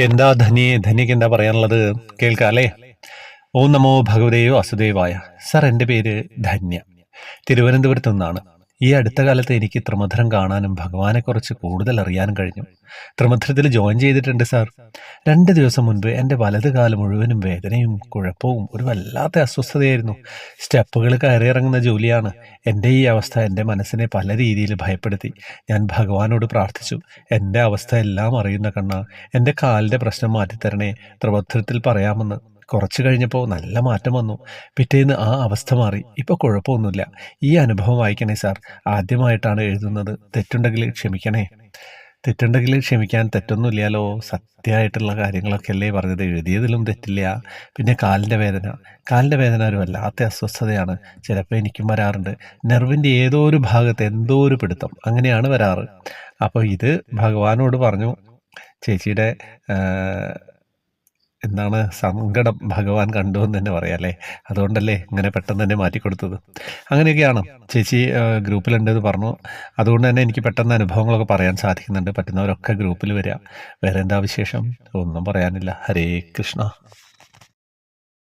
എന്താ ധനിക്ക് എന്താ പറയാനുള്ളത്? കേൾക്കാം അല്ലേ? ഓം നമോ ഭഗവതേ വാസുദേവായ. സാർ, എൻ്റെ പേര് ധന്യ. തിരുവനന്തപുരത്തു നിന്നാണ്. ഈ അടുത്ത കാലത്ത് എനിക്ക് ത്രിമധുരം കാണാനും ഭഗവാനെക്കുറിച്ച് കൂടുതൽ അറിയാനും കഴിഞ്ഞു. ത്രിമധുരത്തിൽ ജോയിൻ ചെയ്തിട്ടുണ്ട് സാർ. 2 ദിവസം മുൻപ് എൻ്റെ വലത് കാല് മുഴുവനും വേദനയും കുഴപ്പവും ഒരു വല്ലാത്ത അസ്വസ്ഥതയായിരുന്നു. സ്റ്റെപ്പുകൾ കയറിയിറങ്ങുന്ന ജോലിയാണ്. എൻ്റെ ഈ അവസ്ഥ എൻ്റെ മനസ്സിനെ പല രീതിയിൽ ഭയപ്പെടുത്തി. ഞാൻ ഭഗവാനോട് പ്രാർത്ഥിച്ചു, എൻ്റെ അവസ്ഥ എല്ലാം അറിയുന്ന കണ്ണ, എൻ്റെ കാലിൻ്റെ പ്രശ്നം മാറ്റിത്തരണേ, ത്രിമധുരത്തിൽ പറയാമെന്ന്. കുറച്ചു കഴിഞ്ഞപ്പോൾ നല്ല മാറ്റം വന്നു. പിറ്റേന്ന് ആ അവസ്ഥ മാറി. ഇപ്പോൾ കുഴപ്പമൊന്നുമില്ല. ഈ അനുഭവം വായിക്കണേ സാർ. ആദ്യമായിട്ടാണ് എഴുതുന്നത്. തെറ്റുണ്ടെങ്കിൽ ക്ഷമിക്കണേ. തെറ്റുണ്ടെങ്കിൽ ക്ഷമിക്കാൻ തെറ്റൊന്നുമില്ലല്ലോ. സത്യമായിട്ടുള്ള കാര്യങ്ങളൊക്കെ അല്ലേ പറഞ്ഞത്. എഴുതിയതിലും തെറ്റില്ല. പിന്നെ കാലിൻ്റെ വേദന ഒരു വല്ലാത്ത അസ്വസ്ഥതയാണ്. ചിലപ്പോൾ എനിക്കും വരാറുണ്ട്. നെർവിൻ്റെ ഏതോ ഒരു ഭാഗത്ത് എന്തോ ഒരു പിടുത്തം, അങ്ങനെയാണ് വരാറ്. അപ്പോൾ ഇത് ഭഗവാനോട് പറഞ്ഞു. ചേച്ചിയുടെ എന്താണ് സങ്കടം ഭഗവാൻ കണ്ടു എന്ന് തന്നെ പറയാം അല്ലേ? അതുകൊണ്ടല്ലേ ഇങ്ങനെ പെട്ടെന്ന് തന്നെ മാറ്റിക്കൊടുത്തത്. അങ്ങനെയൊക്കെയാണ്. ചേച്ചി ഗ്രൂപ്പിലുണ്ടെന്ന് പറഞ്ഞു. അതുകൊണ്ട് തന്നെ എനിക്ക് പെട്ടെന്ന് അനുഭവങ്ങളൊക്കെ പറയാൻ സാധിക്കുന്നുണ്ട്. പറ്റുന്നവരൊക്കെ ഗ്രൂപ്പിൽ വരിക. വേറെ എന്താ വിശേഷം? ഒന്നും പറയാനില്ല. ഹരേ കൃഷ്ണ.